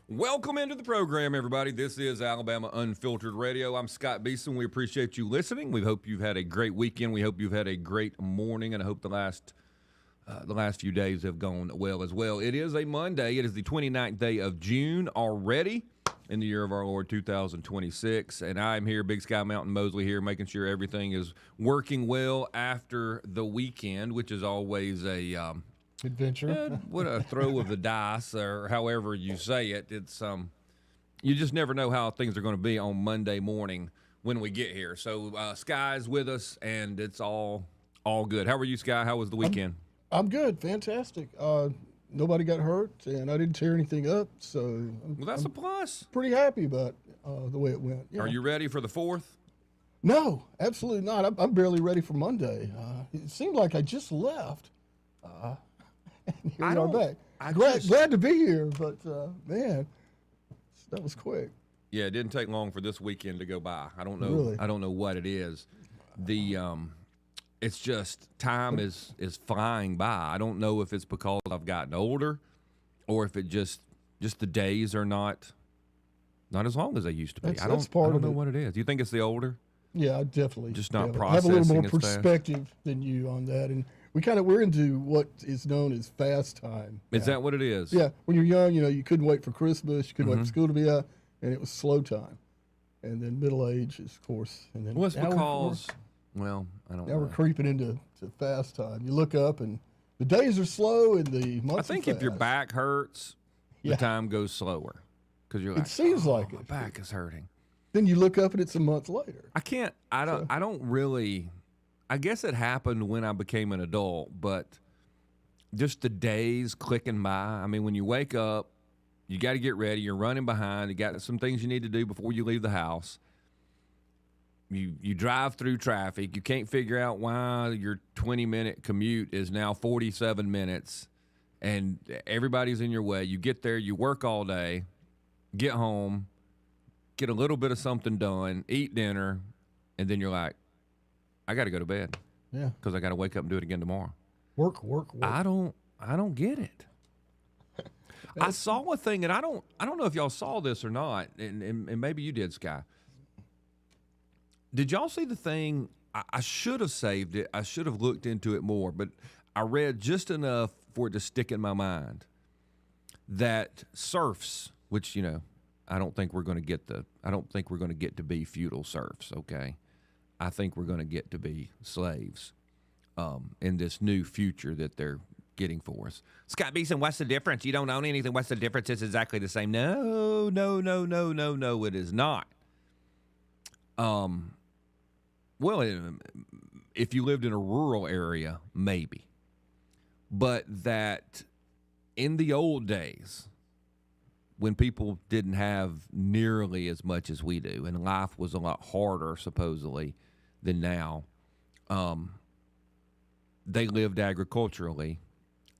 Welcome into the program, everybody. This is Alabama Unfiltered Radio. I'm Scott Beason. We appreciate you listening. We hope you've had a great weekend. We hope you've had a great morning, and I hope the last few days have gone well as well. It is a Monday. It is the 29th day of June already in the year of our Lord 2026, and I'm here, Big Sky Mountain Mosley here, making sure everything is working well after the weekend, which is always a adventure. What a throw of the dice, or however you say it. It's you just never know how things are going to be on Monday morning when we get here. So Sky's with us, and it's all good. How are you, Sky? How was the weekend? I'm good, fantastic. Nobody got hurt, and I didn't tear anything up, so Well, that's a plus. pretty happy about the way it went. Yeah. Are you ready for the 4th? No, absolutely not. I'm barely ready for Monday. It seemed like I just left. And here we are back. Glad to be here, but man, that was quick. Yeah, it didn't take long for this weekend to go by. I don't know. Really? I don't know what it is. It's just time is flying by. I don't know if it's because I've gotten older, or if it just the days are not as long as they used to be. I don't know what it is. Do you think it's the older? Yeah, I definitely. Just not I have a little processing more as fast. perspective than you on that, and we're into what is known as fast time. Is that what it is? Yeah, when you're young, you couldn't wait for Christmas, you couldn't wait for school to be out, and it was slow time. And then middle age is, of course, and then Well, it's because, well, I don't know. now we're creeping into fast time. You look up, and the days are slow, and the months I think are if your fast. back hurts, Yeah. the time goes slower because you're like, It seems like my it. back is hurting. Then you look up, and it's a month later. I don't really. I guess it happened when I became an adult, but just the days clicking by. I mean, when you wake up, you got to get ready. You're running behind. You got some things you need to do before you leave the house. You drive through traffic. You can't figure out why your 20-minute commute is now 47 minutes, and everybody's in your way. You get there, you work all day, get home, get a little bit of something done, eat dinner, and then you're like, I got to go to bed. Yeah. Because I got to wake up and do it again tomorrow. Work. I don't get it. I saw a thing, and I don't know if y'all saw this or not, and maybe you did, Sky. Did y'all see the thing? I should have saved it. I should have looked into it more, but I read just enough for it to stick in my mind that serfs, which I don't think we're going to get to be feudal serfs. Okay. I think we're going to get to be slaves in this new future that they're getting for us. Scott Beason, what's the difference? You don't own anything. What's the difference? It's exactly the same. No, it is not. Well, if you lived in a rural area, maybe. But that in the old days, when people didn't have nearly as much as we do, and life was a lot harder, supposedly, than now, they lived agriculturally,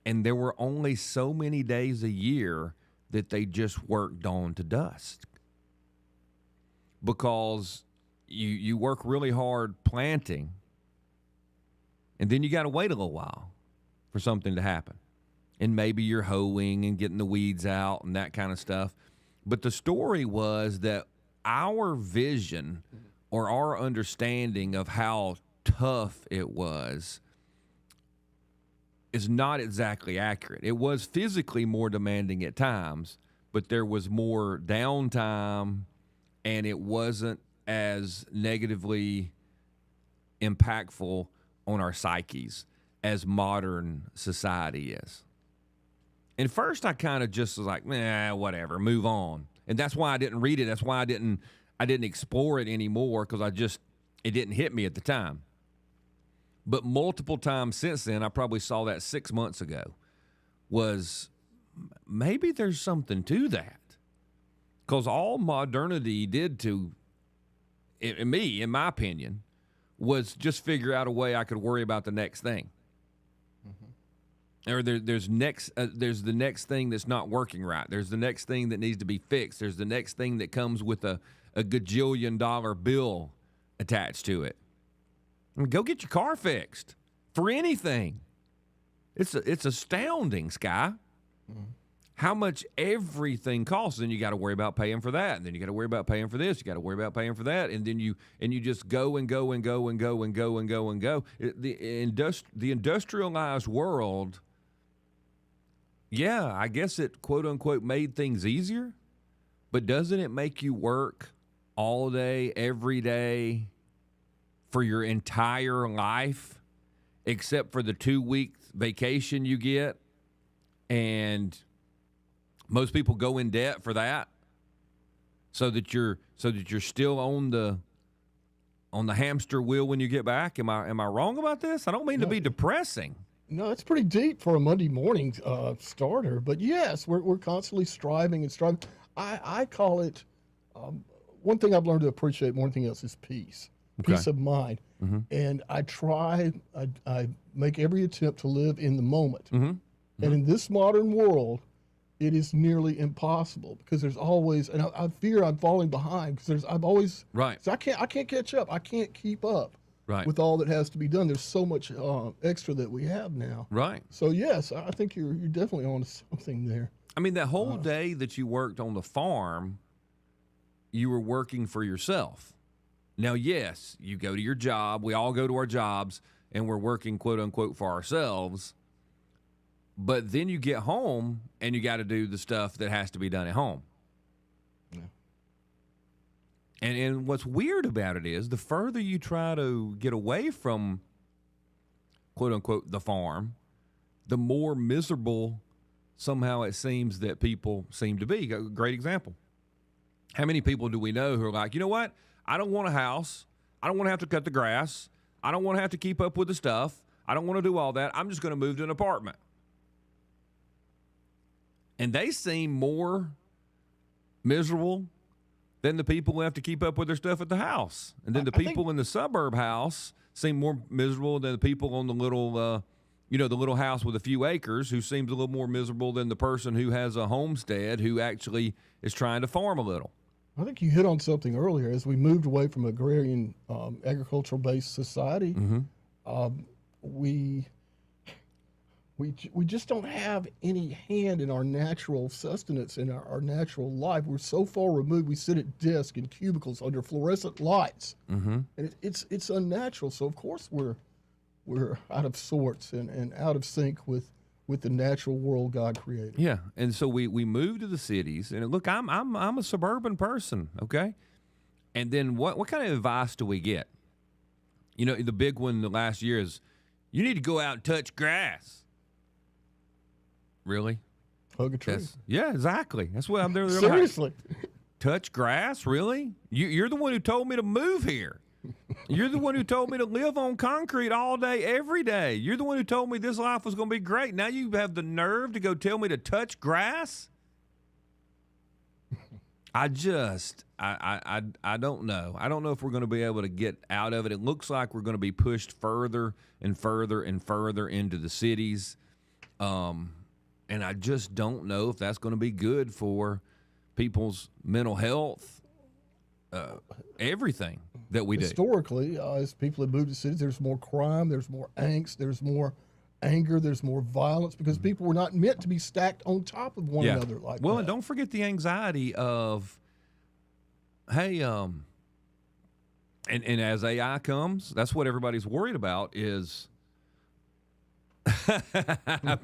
and there were only so many days a year that they just worked dawn to dusk. Because you work really hard planting, and then you got to wait a little while for something to happen. And maybe you're hoeing and getting the weeds out and that kind of stuff. But the story was that our vision or our understanding of how tough it was is not exactly accurate. It was physically more demanding at times, but there was more downtime, and it wasn't as negatively impactful on our psyches as modern society is. And first I kind of just was like, whatever, move on. And that's why I didn't read it. That's why I didn't explore it anymore, because it didn't hit me at the time. But multiple times since then, I probably saw that 6 months ago, was maybe there's something to that. Because all modernity did to me, in my opinion, was just figure out a way I could worry about the next thing. Or there's the next thing that's not working right. There's the next thing that needs to be fixed. There's the next thing that comes with a gajillion-dollar bill attached to it. I mean, go get your car fixed for anything. It's astounding, Sky. how much everything costs. And you got to worry about paying for that, and then you got to worry about paying for this. You got to worry about paying for that, and then you just go and go and go and go and go and go and go. The industrialized world, yeah, I guess it quote unquote made things easier, but doesn't it make you work all day, every day, for your entire life, except for the 2-week vacation you get? And most people go in debt for that, so that you're still on the hamster wheel when you get back. Am I wrong about this? I don't mean to be depressing. No, it's pretty deep for a Monday morning starter. But yes, we're constantly striving and striving. I call it one thing I've learned to appreciate more than anything else is peace, peace of mind. Mm-hmm. And I make every attempt to live in the moment. Mm-hmm. Mm-hmm. And in this modern world, it is nearly impossible because there's always, and I fear I'm falling behind because I'm always right. So I can't catch up. I can't keep up right. with all that has to be done. There's so much extra that we have now. Right. So yes, I think you're definitely on something there. I mean, that whole day that you worked on the farm, you were working for yourself. Now, yes, you go to your job. We all go to our jobs, and we're working, quote unquote, for ourselves. But then you get home, and you got to do the stuff that has to be done at home. Yeah. And what's weird about it is the further you try to get away from, quote unquote, the farm, the more miserable somehow it seems that people seem to be. A great example. How many people do we know who are like, you know what? I don't want a house. I don't want to have to cut the grass. I don't want to have to keep up with the stuff. I don't want to do all that. I'm just going to move to an apartment. And they seem more miserable than the people who have to keep up with their stuff at the house. And then the people in the suburb house seem more miserable than the people on the little, the little house with a few acres, who seems a little more miserable than the person who has a homestead who actually is trying to farm a little. I think you hit on something earlier. As we moved away from agrarian, agricultural-based society, mm-hmm. We just don't have any hand in our natural sustenance, in our natural life. We're so far removed. We sit at desks in cubicles under fluorescent lights, mm-hmm. and it's unnatural. So of course we're out of sorts and out of sync with the natural world God created. Yeah, and so we move to the cities, and look, I'm a suburban person, okay? And then what kind of advice do we get? You know, the big one the last year is, you need to go out and touch grass. Really? Hug a tree. Yeah, exactly. That's what I'm there. Seriously. Like, touch grass? Really? You're the one who told me to move here. You're the one who told me to live on concrete all day, every day. You're the one who told me this life was going to be great. Now you have the nerve to go tell me to touch grass? I don't know. I don't know if we're going to be able to get out of it. It looks like we're going to be pushed further and further and further into the cities. And I just don't know if that's going to be good for people's mental health, everything that we do. Historically, as people have moved to cities, there's more crime, there's more angst, there's more anger, there's more violence, because people were not meant to be stacked on top of one another like that. Well, and don't forget the anxiety of, hey, and as AI comes, that's what everybody's worried about is.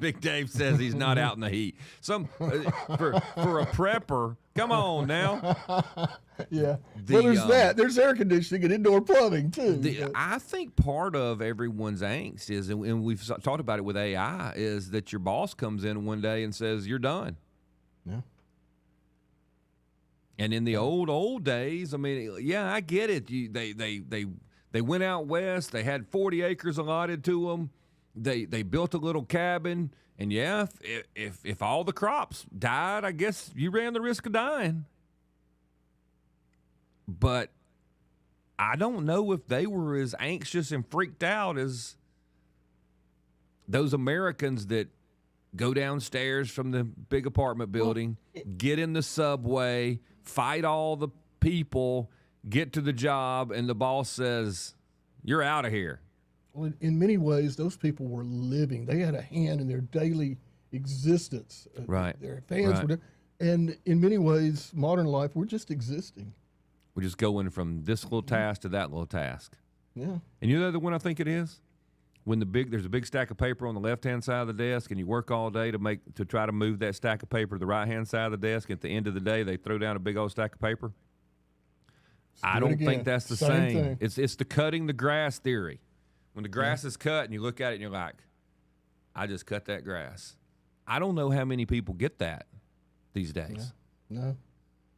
Big Dave says he's not out in the heat. For a prepper, come on now. Yeah. There's that. There's air conditioning and indoor plumbing too. I think part of everyone's angst is, and we've talked about it with AI, is that your boss comes in one day and says you're done. Yeah. And in the old days, I mean, yeah, I get it. They went out west. They had 40 acres allotted to them. They built a little cabin, and yeah, if all the crops died, I guess you ran the risk of dying. But I don't know if they were as anxious and freaked out as those Americans that go downstairs from the big apartment building, get in the subway, fight all the people, get to the job, and the boss says, "You're out of here." Well, in many ways, those people were living. They had a hand in their daily existence. Right. Their fans Right. were, and in many ways, modern life, we're just existing. We're just going from this little task to that little task. Yeah. And you know the one I think it is? When there's a big stack of paper on the left-hand side of the desk, and you work all day to try to move that stack of paper to the right-hand side of the desk. At the end of the day, they throw down a big old stack of paper. I don't think that's the same. Thing. It's the cutting the grass theory. When the grass is cut and you look at it and you're like, I just cut that grass. I don't know how many people get that these days. Yeah. No.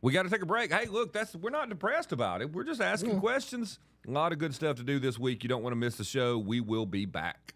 We got to take a break. Hey, look, we're not depressed about it. We're just asking questions. A lot of good stuff to do this week. You don't want to miss the show. We will be back.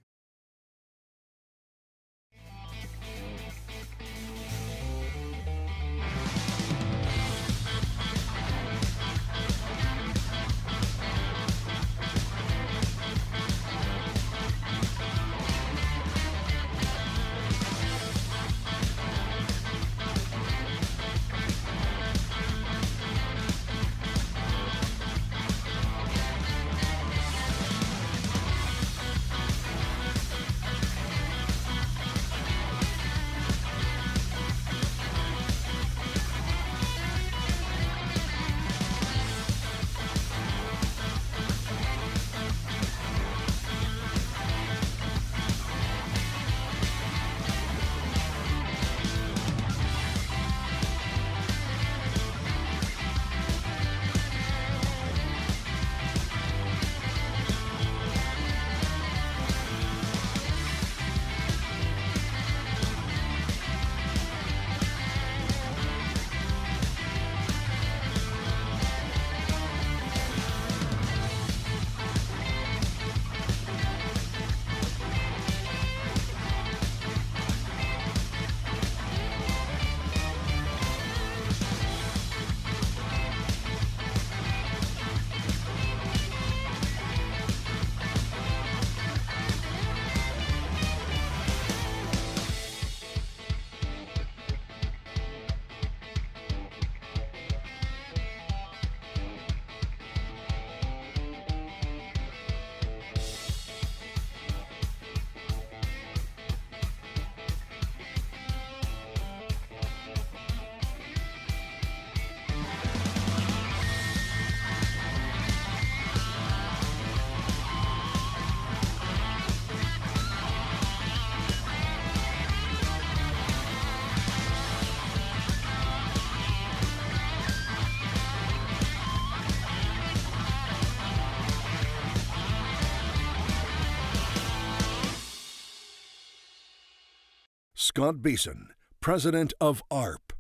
Scott Beason, president of ARP,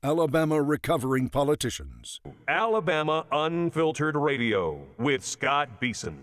Alabama Recovering Politicians. Alabama Unfiltered Radio with Scott Beason.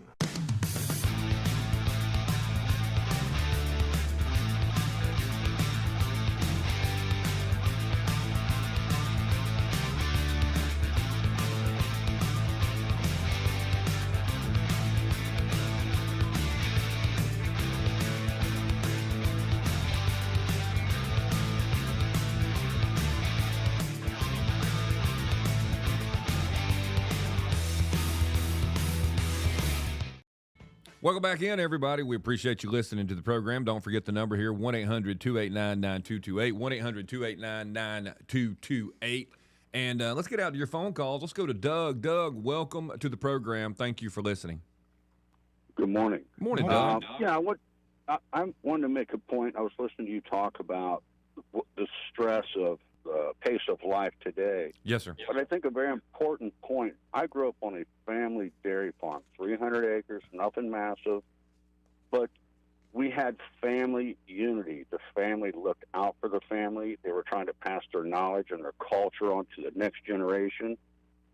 Welcome back in, everybody. We appreciate you listening to the program. Don't forget the number here, 1-800-289-9228, 1-800-289-9228. And let's get out to your phone calls. Let's go to Doug. Doug, welcome to the program. Thank you for listening. Good morning. Good morning, Doug. I wanted to make a point. I was listening to you talk about the stress of the pace of life today. Yes, sir. But I think a very important point, I grew up on a family dairy farm, 300 acres, nothing massive, but we had family unity. The family looked out for the family. They were trying to pass their knowledge and their culture on to the next generation.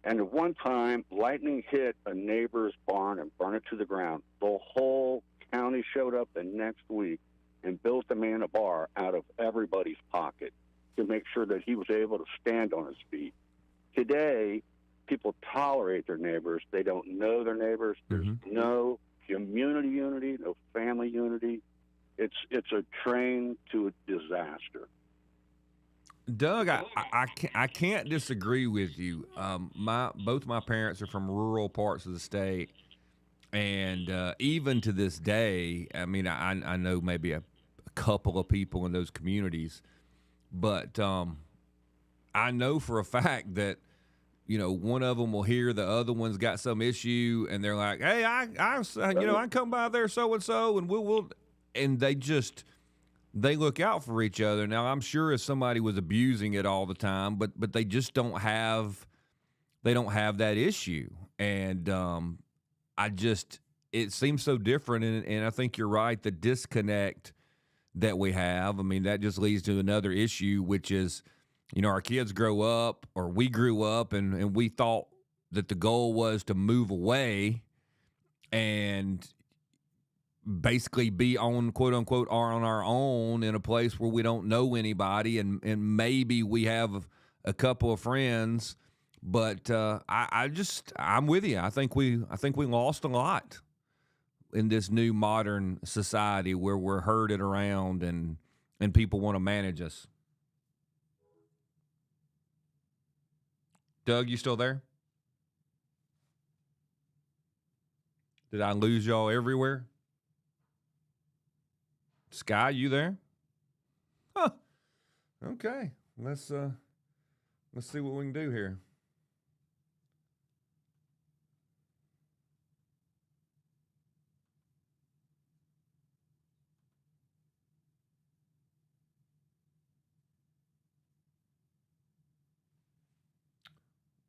And at one time, lightning hit a neighbor's barn and burned it to the ground. The whole county showed up the next week and built the man a bar out of everybody's pocket to make sure that he was able to stand on his feet. Today, people tolerate their neighbors. They don't know their neighbors. There's no community unity, no family unity. It's a train to a disaster. Doug, I can't disagree with you. Both my parents are from rural parts of the state, and even to this day, I mean, I know maybe a couple of people in those communities. But I know for a fact that, one of them will hear the other one's got some issue, and they're like, "Hey, I I come by there so and we'll," and they look out for each other. Now, I'm sure if somebody was abusing it all the time, but they just don't have that issue, and it seems so different, and I think you're right. The disconnect that we have, I mean, that just leads to another issue, which is, our kids grow up, or we grew up, and we thought that the goal was to move away and basically be on, quote unquote, on our own in a place where we don't know anybody, and maybe we have a couple of friends, but I'm with you. I think we lost a lot in this new modern society where we're herded around and people want to manage us. Doug, you still there? Did I lose y'all everywhere? Sky, you there? Huh. Okay. Let's see what we can do here.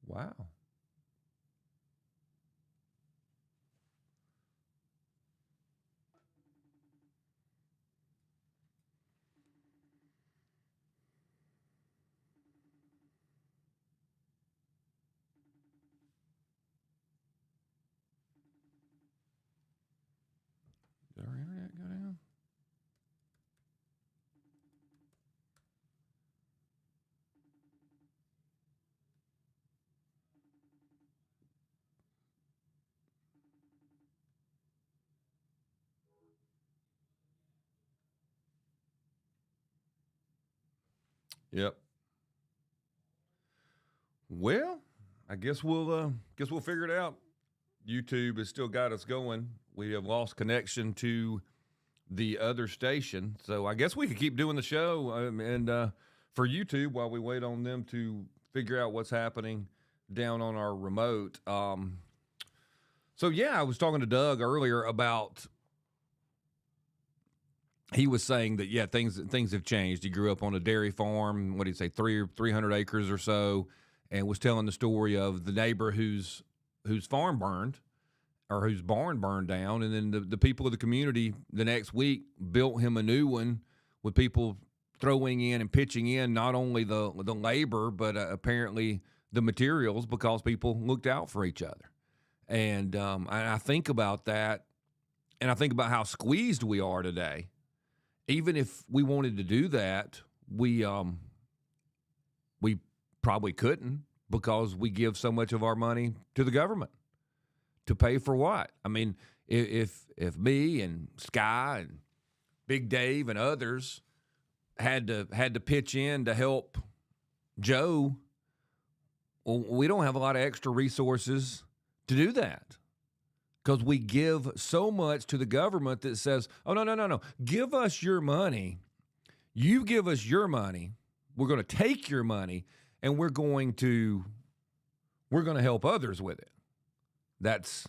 Wow. Did our internet go down? Yep. Well, I guess we'll figure it out. YouTube has still got us going. We have lost connection to the other station, so I guess we could keep doing the show and for YouTube while we wait on them to figure out what's happening down on our remote. So yeah, I was talking to Doug earlier about. He was saying that things have changed. He grew up on a dairy farm. What did he say, 300 acres or so, and was telling the story of the neighbor whose farm burned, or whose barn burned down, and then the people of the community the next week built him a new one with people throwing in and pitching in not only the labor but apparently the materials, because people looked out for each other. And I think about that, and I think about how squeezed we are today. Even if we wanted to do that, we probably couldn't, because we give so much of our money to the government to pay for what? I mean, if me and Sky and Big Dave and others had to pitch in to help Joe, well, we don't have a lot of extra resources to do that, because we give so much to the government that says, oh, no, give us your money. You give us your money. We're going to take your money, and we're going to help others with it. That's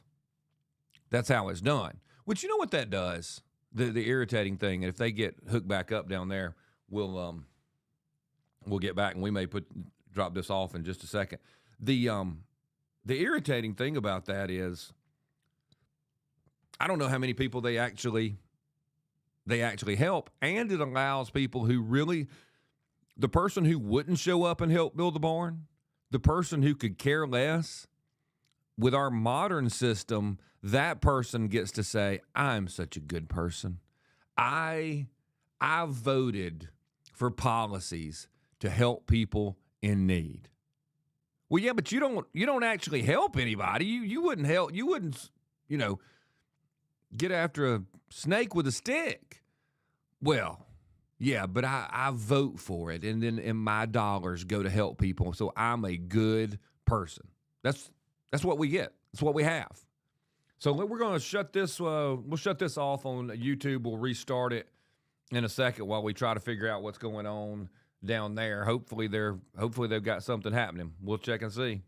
how it's done. Which, you know what that does? The irritating thing, and if they get hooked back up down there, we'll get back, and we may drop this off in just a second. The irritating thing about that is, I don't know how many people they actually help, and it allows people who really, the person who wouldn't show up and help build the barn, the person who could care less, with our modern system, that person gets to say, I'm such a good person. I voted for policies to help people in need. Well, yeah, but you don't actually help anybody. You wouldn't help. You wouldn't, get after a snake with a stick. Well, yeah, but I vote for it, and then my dollars go to help people, so I'm a good person. That's what we get. That's what we have. So we're going to shut this. We'll shut this off on YouTube. We'll restart it in a second while we try to figure out what's going on down there. Hopefully they've got something happening. We'll check and see.